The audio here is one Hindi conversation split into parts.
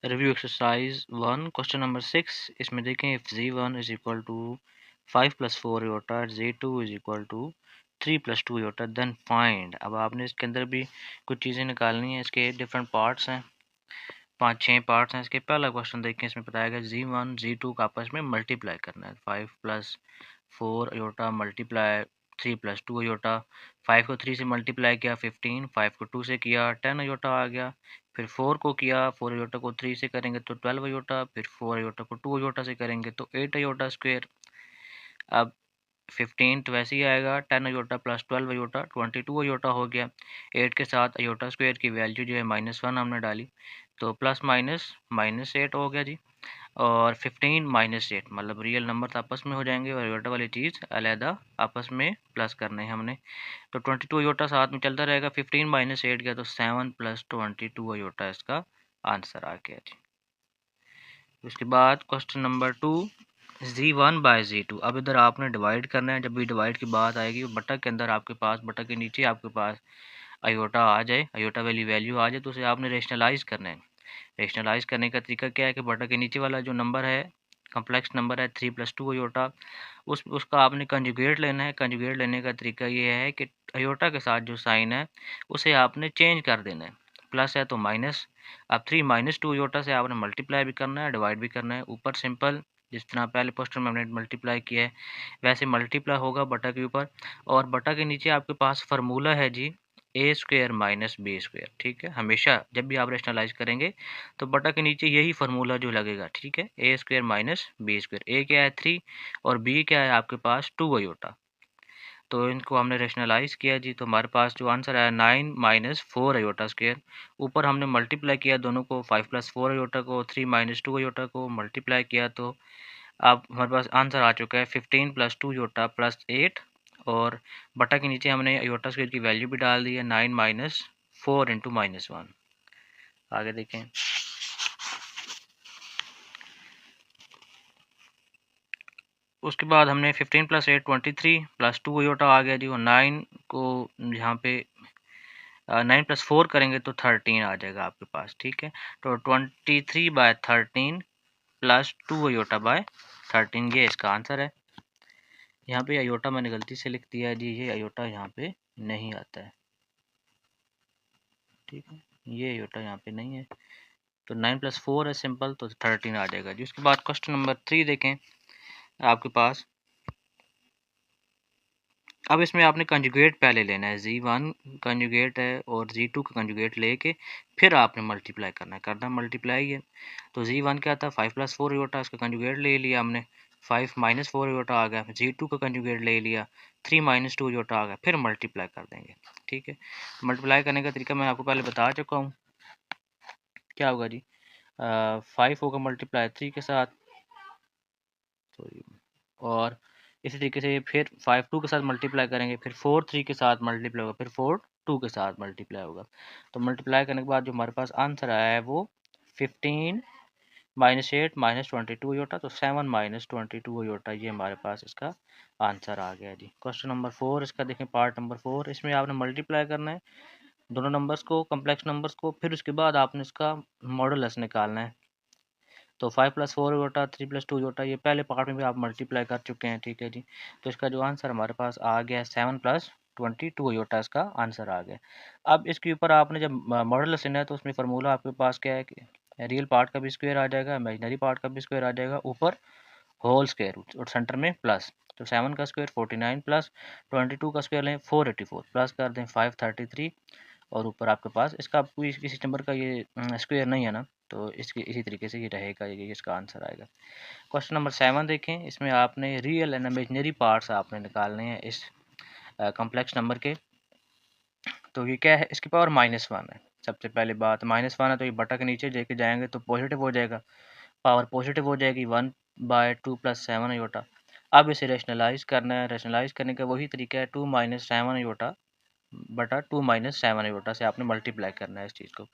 Review exercise 1 question number 6। इसमें देखें if z1 is equal to 5 plus 4 iota, z2 is equal to 3 plus 2 iota, then find. अब आपने इसके अंदर भी कुछ चीज़ें निकालनी है। इसके डिफरेंट पार्ट्स हैं, 5-6 पार्ट्स हैं इसके। पहला क्वेश्चन देखें, इसमें बताया गया z1 z2 का आपस में मल्टीप्लाई करना है। 5 plus 4 iota multiply 3 plus 2 iota. 5 को 3 से मल्टीप्लाई किया 15, 5 को 2 से किया 10 योटा आ गया। फिर 4 को किया, 4 योटा को 3 से करेंगे तो 12 योटा। फिर 4 योटा को 2 योटा से करेंगे तो 8 योटा स्क्वेयर। अब 15 तो वैसे ही आएगा, 10 अयोटा प्लस 12 अयोटा 22 अयोटा हो गया। 8 के साथ अयोटा स्क्वायर की वैल्यू जो है -1 हमने डाली, तो प्लस माइनस -8 हो गया जी। और 15 -8 मतलब रियल नंबर आपस में हो जाएंगे और अयोटा वाली चीज़ अलहदा आपस में प्लस करने हैं हमने। तो 22 अयोटा साथ में चलता रहेगा। 15 -8 गया तो 7 प्लस 22 अयोटा इसका आंसर आ गया जी। उसके बाद question number 2, z1 bye z2। अब इधर आपने डिवाइड करना है। जब भी डिवाइड की बात आएगी, बटा के अंदर आपके पास, बटा के नीचे आपके पास अयोटा आ जाए, अयोटा वाली वैल्यू आ जाए, तो उसे आपने रेशनलाइज करना है। रेशनलाइज करने का तरीका क्या है कि बटा के नीचे वाला जो नंबर है, कम्प्लेक्स नंबर है 3 प्लस 2 अयोटा, उसका आपने कंजुगेट लेना है। कंजुगेट लेने का तरीका ये है कि अयोटा के साथ जो साइन है उसे आपने चेंज कर देना है। प्लस है तो माइनस। अब 3 -2 अयोटा से आपने मल्टीप्लाई भी करना है, डिवाइड भी करना है। ऊपर सिंपल जिस तरह पहले क्वेश्चन में हमने मल्टीप्लाई किया है वैसे मल्टीप्लाई होगा बटा के ऊपर, और बटा के नीचे आपके पास फार्मूला है जी ए स्क्वेयर माइनस बी स्क्वेयर। ठीक है, हमेशा जब भी आप रेशनलाइज करेंगे तो बटा के नीचे यही फार्मूला जो लगेगा। ठीक है, ए स्क्वेयर माइनस बी स्क्वेयर। ए क्या है 3 और बी क्या है आपके पास 2 अयोटा। तो इनको हमने रेशनलाइज किया जी, तो हमारे पास जो आंसर आया 9 -4 अयोटा स्क्वेयर। ऊपर हमने मल्टीप्लाई किया दोनों को, 5 प्लस 4 अयोटा को 3 -2 अयोटा को मल्टीप्लाई किया, तो अब हमारे पास आंसर आ चुका है 15 प्लस 2 अयोटा प्लस 8। और बटा के नीचे हमने अयोटा स्क्वेयर की वैल्यू भी डाल दी है, 9 -4 इंटू -1। आगे देखें, उसके बाद हमने 15 प्लस 8 23 प्लस 2 अयोटा आ गया जी। और 9 को यहाँ पे 9 प्लस 4 करेंगे तो 13 आ जाएगा आपके पास। ठीक है, तो 23/13 प्लस 2 अयोटा बाय 13, ये इसका आंसर है। यहाँ पे अयोटा मैंने गलती से लिख दिया है जी, ये अयोटा यहाँ पे नहीं आता है। ठीक है, ये अयोटा यहाँ पे नहीं है, तो 9 प्लस 4 है सिंपल, तो 13 आ जाएगा जी। उसके बाद क्वेश्चन नंबर 3 देखें आपके पास। अब इसमें आपने कंजुगेट पहले लेना है, z1 कंजुगेट है और z2 का कंजुगेट लेके फिर आपने मल्टीप्लाई करना है। करना मल्टीप्लाई है, तो z1 क्या था 5 प्लस 4 अयोटा, इसका कंजुगेट ले लिया हमने, 5 -4 अयोटा आ गया। z2 का कंजुगेट ले लिया, 3 -2 अयोटा आ गया, फिर मल्टीप्लाई कर देंगे। ठीक है, मल्टीप्लाई करने का तरीका मैं आपको पहले बता चुका हूँ। क्या होगा जी, 5 होगा मल्टीप्लाई 3 के साथ, सॉरी, और इसी तरीके से फिर 5 2 के साथ मल्टीप्लाई करेंगे, फिर 4 3 के साथ मल्टीप्लाई होगा, फिर 4 2 के साथ मल्टीप्लाई होगा। तो मल्टीप्लाई करने के बाद जो हमारे पास आंसर आया है वो 15 -8 -22 अयोटा, तो 7 -22 अयोटा, ये हमारे पास इसका आंसर आ गया जी। क्वेश्चन नंबर 4 इसका देखें, पार्ट नंबर 4। इसमें आपने मल्टीप्लाई करना है दोनों नंबर्स को, कम्प्लेक्स नंबर्स को, फिर उसके बाद आपने इसका मॉडुलस निकालना है। तो 5 प्लस 4 योटा 3 प्लस 2 योटा, ये पहले पार्ट में भी आप मल्टीप्लाई कर चुके हैं। ठीक है जी, तो इसका जो आंसर हमारे पास आ गया 7 प्लस 22 योटा, इसका आंसर आ गया। अब इसके ऊपर आपने जब मॉडुलस लेना है तो उसमें फार्मूला आपके पास क्या है कि रियल पार्ट का भी स्क्वायर आ जाएगा, इमेजिनरी पार्ट का भी स्क्वायर आ जाएगा, ऊपर होल स्क्वायर और सेंटर में प्लस। तो 7 का स्क्वायर 49 प्लस 22 का स्क्वायर लें 484 प्लस कर दें 533, और ऊपर आपके पास इसका कोई किसी नंबर का ये स्क्वायर नहीं है ना, तो इसके इसी तरीके से ये रहेगा, ये इसका आंसर आएगा। क्वेश्चन नंबर 7 देखें, इसमें आपने रियल एंड इमेजिनरी पार्ट्स आपने निकालने हैं इस कॉम्प्लेक्स नंबर के। तो ये क्या है, इसकी पावर -1 है। सबसे पहले बात -1 है, तो ये बटा के नीचे लेके जाएंगे तो पॉजिटिव हो जाएगा, पावर पॉजिटिव हो जाएगी 1/2 प्लस 7 अयोटा। अब इसे रेशनलाइज करना है, रेशनलाइज करने का वही तरीका है, 2 -7 अयोटा बटा 2 -7 अयोटा से आपने मल्टीप्लाई करना है इस चीज़ को।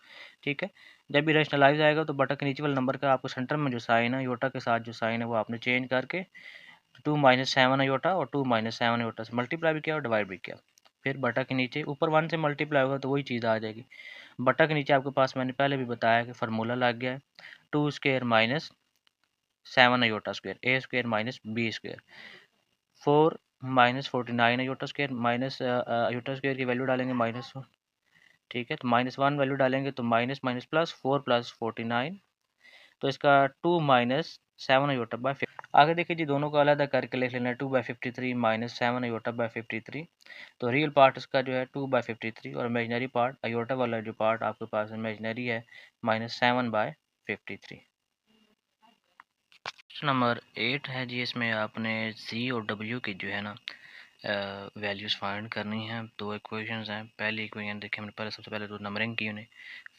ठीक है, जब भी रैशनलाइज आएगा तो बटा के नीचे वाले नंबर का आपको सेंटर में जो साइन है, अयोटा के साथ जो साइन है वो आपने चेंज करके 2 -7 अयोटा और 2 -7 अयोटा से मल्टीप्लाई भी किया और डिवाइड भी किया। फिर बटा के नीचे ऊपर 1 से मल्टीप्लाई होगा तो वही चीज़ आ जाएगी। बटा के नीचे आपके पास मैंने पहले भी बताया कि फार्मूला लग गया है 2² minus 7 iota square A square minus B square 4 minus 49 iota square minus iota square की वैल्यू डालेंगे माइनस, ठीक है, तो -1 वैल्यू डालेंगे तो माइनस माइनस प्लस 4 प्लस 49, तो इसका 2 माइनस 7 अयोटा बाय 50। आगे देखिए जी, दोनों को अलग करके लिख लेना है 2/53 माइनस 7 अयोटा बाय 53। तो रियल पार्ट इसका जो है 2/53 और इमेजनरी पार्ट अयोटा वाला जो पार्ट आपके पास इमेजनरी है -7/53। क्वेश्चन नंबर 8 है जी, इसमें आपने जी और डब्ल्यू की जो है ना वैल्यूज़ फाइंड करनी है। दो इक्वेशंस हैं। पहली इक्वेशन देखिए, हमने पहले सबसे पहले तो नंबरिंग की उन्हें,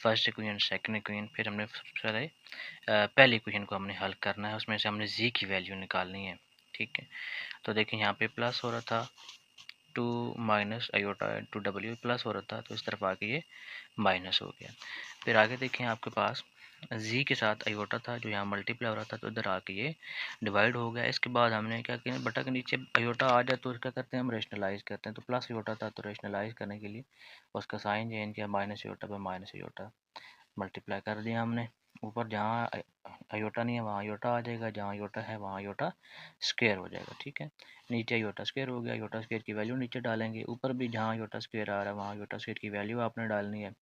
फर्स्ट इक्वेशन सेकंड इक्वेशन, फिर हमने सबसे पहले पहली इक्वेशन को हमने हल करना है, उसमें से हमने जी की वैल्यू निकालनी है, ठीक है। तो देखिए यहाँ पे प्लस हो रहा था 2 minus iota into W plus हो रहा था, तो इस तरफ आके ये माइनस हो गया। फिर आगे देखें आपके पास जी के साथ अयोटा था जो यहाँ मल्टीप्लाई हो रहा था, तो इधर आके ये डिवाइड हो गया। इसके बाद हमने क्या किया, बटा के नीचे अयोटा आ जाए तो क्या करते हैं हम, रेशनलाइज करते हैं। तो प्लस अयोटा था तो रेशनलाइज करने के लिए उसका साइन चेंज किया, माइनस अयोटा पे माइनस अयोटा मल्टीप्लाई कर दिया हमने। ऊपर जहाँ अयोटा नहीं है वहाँ अयोटा आ जाएगा, जहाँ अयोटा है वहाँ अयोटा स्क्वायर हो जाएगा, ठीक है। नीचे अयोटा स्क्वायर हो गया, अयोटा स्क्वायर की वैल्यू नीचे डालेंगे, ऊपर भी जहाँ अयोटा स्क्वायर आ रहा है वहाँ अयोटा स्क्वायर की वैल्यू आपने डालनी है।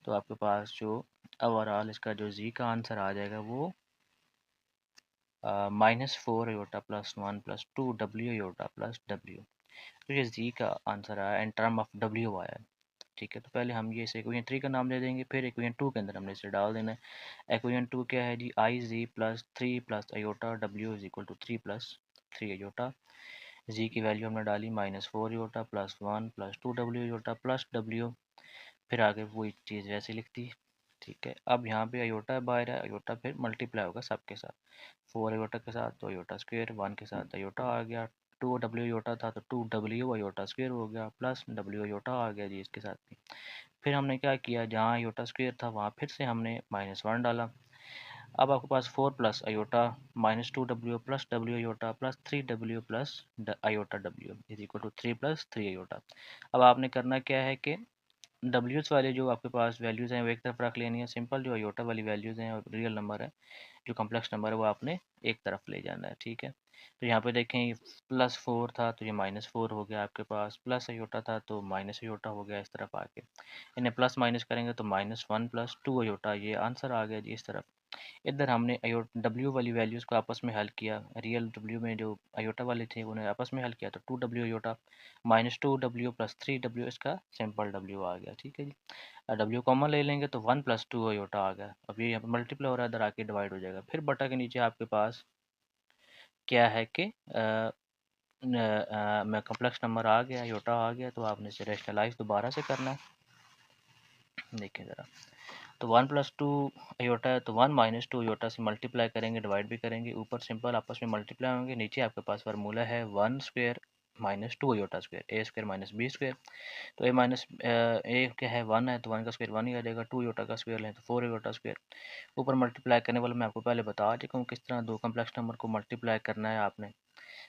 तो आपके पास जो ओवरऑल इसका जो जी का आंसर आ जाएगा वो -4 iota plus 1 plus 2 W iota plus W. तो ये जी का आंसर आया, इन टर्म ऑफ डब्ल्यू आया, ठीक है। तो पहले हम ये इसे इक्वेशन 3 का नाम दे देंगे, फिर इक्वेशन 2 के अंदर हमने इसे डाल देना है। इक्वेशन 2 क्या है जी, I G plus 3 plus iota W is equal to 3 plus 3 iota. G की वैल्यू हमने डाली -4 iota plus 1 plus 2 W iota plus W, फिर आगे वही चीज़ वैसे लिखती, ठीक है। अब यहाँ पे अयोटा बाहर है, अयोटा फिर मल्टीप्लाई होगा सबके साथ, 4 अयोटा के साथ तो अयोटा स्क्वायर, 1 के साथ अयोटा आ गया, 2 डब्ल्यू अयोटा था तो 2 डब्ल्यू अयोटा स्क्वायर हो गया, प्लस डब्ल्यू अयोटा आ गया जी इसके साथ भी। फिर हमने क्या किया, जहाँ अयोटा स्क्वायर था वहाँ फिर से हमने -1 डाला। अब आपके पास 4 plus iota -2 W plus W iota plus 3 W plus iota W is equal to 3 plus 3 aorta. अब आपने करना क्या है कि डब्ल्यूज़ वाले जो आपके पास वैल्यूज़ हैं वो एक तरफ रख लेनी है, सिंपल जो अयोटा वाली वैल्यूज़ हैं और रियल नंबर है जो कम्प्लेक्स नंबर है वो आपने एक तरफ ले जाना है, ठीक है। तो यहाँ पे देखें ये +4 था तो ये -4 हो गया आपके पास, प्लस अयोटा था तो माइनस अयोटा हो गया इस तरफ आके, इन्हें प्लस माइनस करेंगे तो -1 प्लस 2 अयोटा, ये आंसर आ गया जी इस तरफ। इधर हमने डब्ल्यू वाली वैल्यूज़ को आपस में हल किया, रियल डब्ल्यू में जो अयोटा वाले थे उन्हें आपस में हल किया तो 2 W aorta -2 W plus 3 W, इसका सिंपल डब्ल्यू आ गया, ठीक है जी। डब्ल्यू कॉमन ले लेंगे तो 1 प्लस 2 अयोटा आ गया। अब ये यहाँ पे मल्टीप्लाई हो रहा है, इधर आके डिवाइड हो जाएगा। फिर बटा के नीचे आपके पास क्या है कि मैं कॉम्प्लेक्स नंबर आ गया, अयोटा आ गया, तो आपने इसे रेशनलाइज दोबारा से करना है। देखिए ज़रा, तो 1 प्लस 2 अयोटा है तो 1 माइनस 2 अयोटा से मल्टीप्लाई करेंगे, डिवाइड भी करेंगे, ऊपर सिंपल आपस में मल्टीप्लाई होंगे, नीचे आपके पास फार्मूला है 1 square minus 2 aorta square A square minus B square. तो ए क्या है 1 है तो 1 का स्क्वायर 1 ही आ जाएगा, 2 अयोटा का स्क्वायर लें तो 4 अयोटा स्क्वायर। ऊपर मल्टीप्लाई करने वाला मैं आपको पहले बता चुका हूँ किस तरह दो कम्प्लेक्स नंबर को मल्टीप्लाई करना है आपने।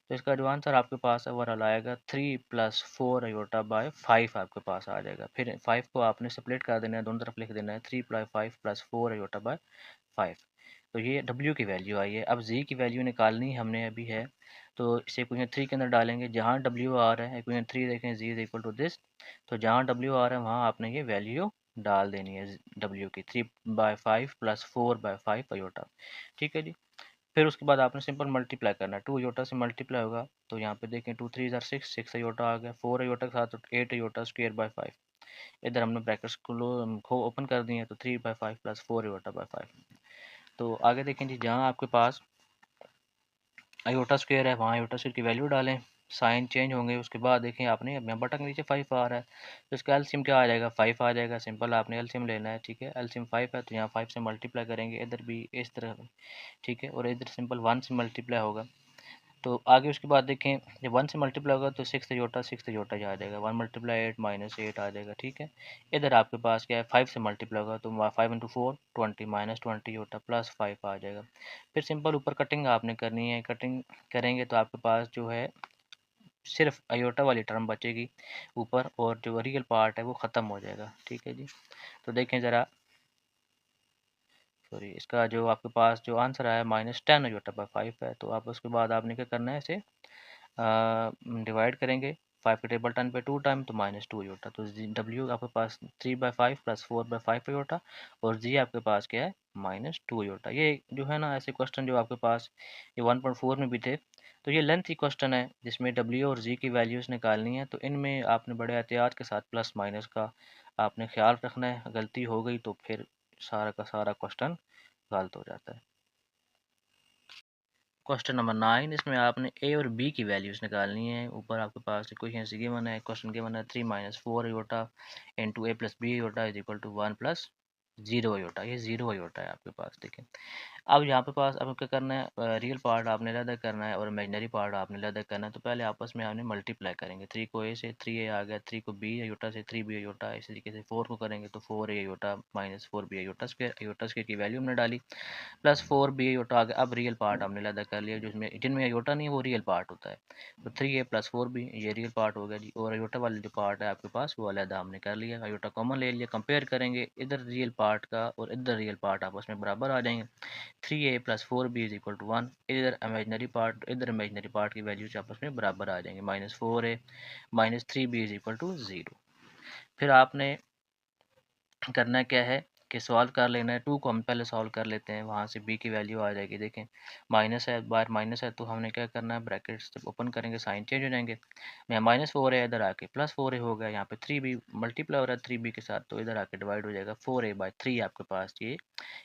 तो इसका जो आंसर आपके पास ओवरऑल आएगा 3 प्लस 4 अयोटा बाय 5 आपके पास आ जाएगा। फिर 5 को आपने सेपरेट कर देना है, दोनों तरफ लिख देना है 3 प्लस 5 प्लस 4 अयोटा बाय 5। तो ये डब्ल्यू की वैल्यू आई है। अब जी की वैल्यू निकालनी हमने अभी है, तो इसे इक्वेशन 3 के अंदर डालेंगे, जहाँ डब्ल्यू आ रहा है इक्वेशन 3 देखें जी इज इक्वल टू दिस, तो जहाँ डब्ल्यू आ रहा है वहाँ आपने ये वैल्यू डाल देनी है डब्ल्यू की, 3/5 प्लस 4/5 अयोटा, ठीक है जी। फिर उसके बाद आपने सिंपल मल्टीप्लाई करना है, 2 अयोटा से मल्टीप्लाई होगा तो यहाँ पे देखें 2 3 ज़ार 6, 6 अयोटा आ गया, 4 अयोटा के साथ तो 8 अयोटा स्क्वायर बाय 5। इधर हमने ब्रैकेट्स को ओपन कर दिए तो 3/5 प्लस 4 अयोटा बाय 5। तो आगे देखें जी, जहाँ आपके पास अयोटा स्क्वायर है वहाँ अयोटा स्क्वायर की वैल्यू डालें, साइन चेंज होंगे। उसके बाद देखें आपने अब बटा के नीचे 5 आ रहा है तो इसका एलसीएम क्या आ जाएगा, 5 आ जाएगा। सिंपल आपने एलसीएम लेना है, ठीक है। एलसीएम 5 है तो यहाँ 5 से मल्टीप्लाई करेंगे, इधर भी इस तरह, ठीक है, और इधर सिंपल 1 से मल्टीप्लाई होगा। तो आगे उसके बाद देखें जब 1 से मल्टीप्लाई होगा तो 6 अयोटा आ जाएगा, 1 मल्टीप्लाई 8 माइनस 8 आ जाएगा, ठीक है। इधर आपके पास क्या है 5 से मल्टीप्लाई होगा तो 5 इंटू 4 20 माइनस 20 अयोटा प्लस 5 आ जाएगा। फिर सिंपल ऊपर कटिंग आपने करनी है, कटिंग करेंगे तो आपके पास जो है सिर्फ आयोटा वाली टर्म बचेगी ऊपर, और जो रियल पार्ट है वो ख़त्म हो जाएगा। ठीक है जी, तो देखें ज़रा, सॉरी, इसका जो आपके पास जो आंसर आया -10 आयोटा बाई 5 है। तो आप उसके बाद आपने क्या करना है, इसे डिवाइड करेंगे 5 के टेबल टर्न पे 2 टाइम, तो -2 आयोटा। तो डब्ल्यू आपके पास 3/5 + 4/5 आयोटा, और जी आपके पास क्या है, -2 आयोटा। ये जो है ना, ऐसे क्वेश्चन जो आपके पास ये 1.4 में भी थे, तो ये लेंथी क्वेश्चन है जिसमें डब्ल्यू और जी की वैल्यूज़ निकालनी है। तो इनमें आपने बड़े एहतियात के साथ प्लस माइनस का आपने ख्याल रखना है। गलती हो गई तो फिर सारा का सारा क्वेश्चन गलत हो जाता है। क्वेश्चन नंबर 9, इसमें आपने ए और बी की वैल्यूज़ निकालनी है। ऊपर आपके पास क्वेश्चन से गिवन है, क्वेश्चन गिवन है 3 - 4 iota into a plus b iota is equal to 1 + 0 iota. ये 0 आयोटा है आपके पास, देखें। अब यहाँ पे पास अब क्या करना है, रियल पार्ट आपने अलग करना है और इमेजनरी पार्ट आपने अलग करना है। तो पहले आपस में आपने मल्टीप्लाई करेंगे। 3 को ए से 3a आ गया, 3 को बी आयोटा से 3b आयोटा, इसी तरीके से 4 को करेंगे तो 4a iota minus 4b iota square की वैल्यू हमने डाली, प्लस 4b आयोटा आ गया। अब रियल पार्ट हमने अलग कर लिया, जिसमें जिनमें आयोटा नहीं है वो रियल पार्ट होता है। तो 3a + 4b ये रियल पार्ट हो गया जी, और आयोटा वाले जो पार्ट है आपके पास वो अलग हमने कर लिया, आयोटा कॉमन ले लिया। कंपेयर करेंगे, इधर रियल पार्ट का और इधर रियल पार्ट आपस में बराबर आ जाएंगे। 3a + 4b is equal to 1। इधर इमेजनरी पार्ट, इधर इमेजनरी पार्ट की वैल्यूज आपस में बराबर आ जाएंगे। -4a -3b is equal to 0। फिर आपने करना क्या है कि सॉल्व कर लेना है। 2 को हम पहले सॉल्व कर लेते हैं, वहाँ से b की वैल्यू आ जाएगी। देखें, माइनस है, बाहर माइनस है, तो हमने क्या करना है, ब्रैकेट्स जब ओपन करेंगे साइन चेंज हो जाएंगे। यहाँ -4 है, इधर आके +4 हो गया। यहाँ पे 3b मल्टीप्लाई हो रहा है 3b के साथ, तो इधर आके डिवाइड हो जाएगा। 4a/3 आपके पास ये,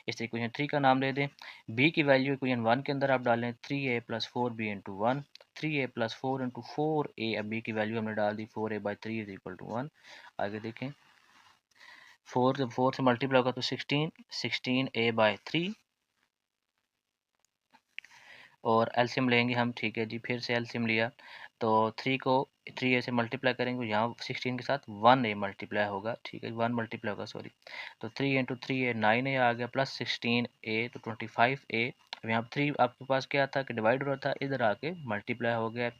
इस इक्वेशन 3 का नाम दे दें। b की वैल्यू इक्वेशन 1 के अंदर आप डालें 3a + 4b × 1, 3a + 4 × 4a। अब b की वैल्यू हमने डाल दी 4a/3 इज इक्वल टू 1। आगे देखें, 4 जब 4 से मल्टीप्लाई होगा तो 16a/3, और एलसीएम लेंगे हम। ठीक है जी, फिर से एलसीएम लिया तो 3 को 3a से मल्टीप्लाई करेंगे, यहाँ 16 के साथ 1a मल्टीप्लाई होगा। ठीक है, 1 मल्टीप्लाई होगा, सॉरी। तो 3 × 3a 9a आ गया, प्लस 16a तो 25a। अब यहाँ 3 आपके पास क्या था कि डिवाइड हो रहा था, इधर आके मल्टीप्लाई हो गया।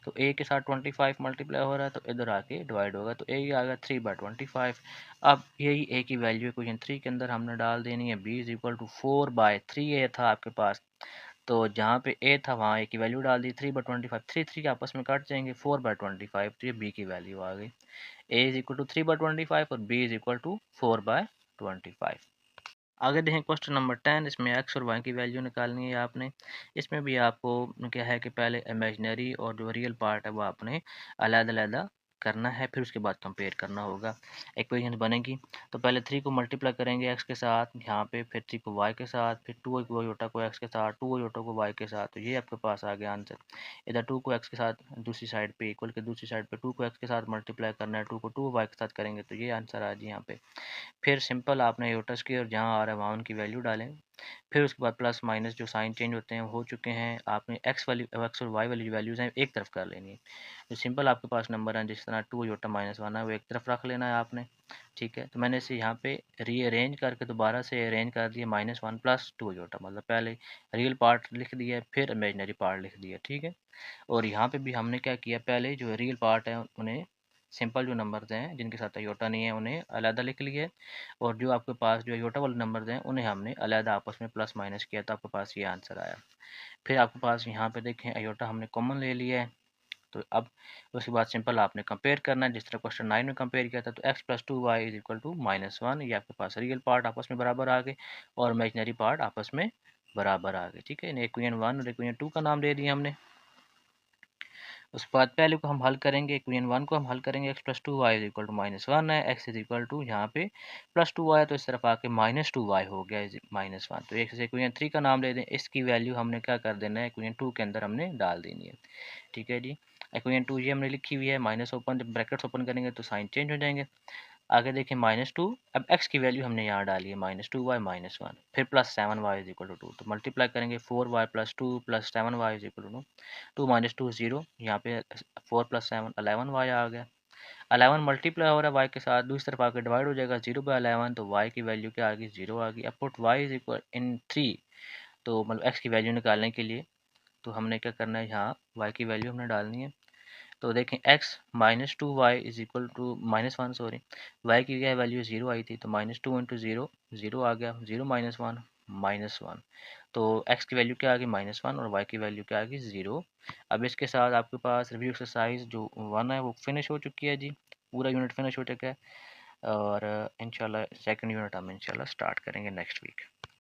तो a के साथ 25 मल्टीप्लाई हो रहा है, तो इधर आके डिवाइड होगा, तो a आ गया 3/25। अब यही a की वैल्यू इक्वेशन 3 के अंदर हमने डाल देनी है। b is equal to 4/3a था आपके पास, तो जहाँ पे a था वहाँ a की वैल्यू डाल दी 3/25। 3 आपस में कट जाएंगे, 4/25, तो ये b की वैल्यू आ गई। a इज इक्वल टू 3/25 और b इज इक्वल टू 4/25। आगे देखें क्वेश्चन नंबर 10, इसमें x और y की वैल्यू निकालनी है आपने। इसमें भी आपको क्या है कि पहले इमेजनरी और जो रियल पार्ट है वो आपने अलग-अलग करना है, फिर उसके बाद कंपेयर करना होगा। इक्वेशन बनेगी तो पहले 3 को मल्टीप्लाई करेंगे x के साथ यहाँ पे, फिर 3 को y के साथ, फिर 2 आयोटा को x के साथ, 2 आयोटा को y के साथ। तो ये आपके पास आ गया आंसर। इधर 2 को x के साथ दूसरी साइड पे इक्वल के दूसरी साइड पे 2 को x के साथ मल्टीप्लाई करना है, 2 को 2y के साथ करेंगे तो ये आंसर आ जाए यहाँ पे। फिर सिंपल आपने आयोटा स्क्वायर जहाँ आ रहा है वहाँ उनकी वैल्यू डालें। फिर उसके बाद प्लस माइनस जो साइन चेंज होते हैं वो हो चुके हैं। आपने एक्स और वाई वाली जो वैल्यूज़ हैं एक तरफ कर लेनी है। जो सिंपल आपके पास नंबर है, जिस तरह 2 आयोटा -1 है, वो एक तरफ रख लेना है आपने। ठीक है, तो मैंने इसे यहाँ पे रीअरेंज करके दोबारा से अरेंज कर दिया, -1 + 2 आयोटा, मतलब पहले रियल पार्ट लिख दिया फिर इमेजनरी पार्ट लिख दिया। ठीक है, और यहाँ पे भी हमने क्या किया, पहले जो रियल पार्ट है उन्हें सिंपल जो नंबर्स हैं जिनके साथ आयोटा नहीं है उन्हें अलहदा लिख लिए, और जो आपके पास जो आयोटा वाले नंबर्स हैं उन्हें हमने अलहदा आपस में प्लस माइनस किया, तो आपके पास ये आंसर आया। फिर आपके पास यहाँ पे देखें आयोटा हमने कॉमन ले लिया है। तो अब उसके बाद सिंपल आपने कंपेयर करना है, जिस तरह क्वेश्चन 9 में कंपेयर किया था। तो x + 2y is equal to -1, ये आपके पास रियल पार्ट आपस में बराबर आ गए और इमेजनरी पार्ट आपस में बराबर आ गए। ठीक है, इक्वेशन 1 और इक्वेशन 2 का नाम दे दिया हमने। उसके बाद पहले को हम हल करेंगे, इक्वेशन 1 को हम हल करेंगे। x + 2y is equal to -1 है, x इज इक्वल टू यहाँ पे +2y, तो इस तरफ आके -2y हो गया -1। तो एक से इक्वेशन 3 का नाम ले दें, इसकी वैल्यू हमने क्या कर देना है, इक्वेशन 2 के अंदर हमने डाल देनी है। ठीक है जी, इक्वेशन 2 ये हमने लिखी हुई है, माइनस ओपन, जब ब्रैकेट्स ओपन करेंगे तो साइन चेंज हो जाएंगे। आगे देखिए -2, अब x की वैल्यू हमने यहाँ डाली है -2y -1, फिर +7y इज इक्वल टू 2, तो मल्टीप्लाई करेंगे 4y + 2 + 7y is equal to 2 - 2 0, यहाँ पे 4 + 7 11y आ गया। 11 मल्टीप्लाई हो रहा है y के साथ, दूसरी तरफ आकर डिवाइड हो जाएगा 0/11, तो y की वैल्यू क्या आ गई, 0 आ गई। अब put y is equal in 3, तो मतलब x की वैल्यू निकालने के लिए तो हमने क्या करना है, यहाँ y की वैल्यू हमने डालनी है। तो देखें x -2y is equal to -1, sorry, y की क्या वैल्यू 0 आई थी, तो -2 इंटू 0 0 आ गया, 0 -1 -1, तो x की वैल्यू क्या आ गई -1 और y की वैल्यू क्या आ गई 0। अब इसके साथ आपके पास रिव्यू एक्सरसाइज जो 1 है वो फिनिश हो चुकी है जी, पूरा यूनिट फिनिश हो चुका है। और इंशाल्लाह सेकंड यूनिट हम इंशाल्लाह स्टार्ट करेंगे नेक्स्ट वीक।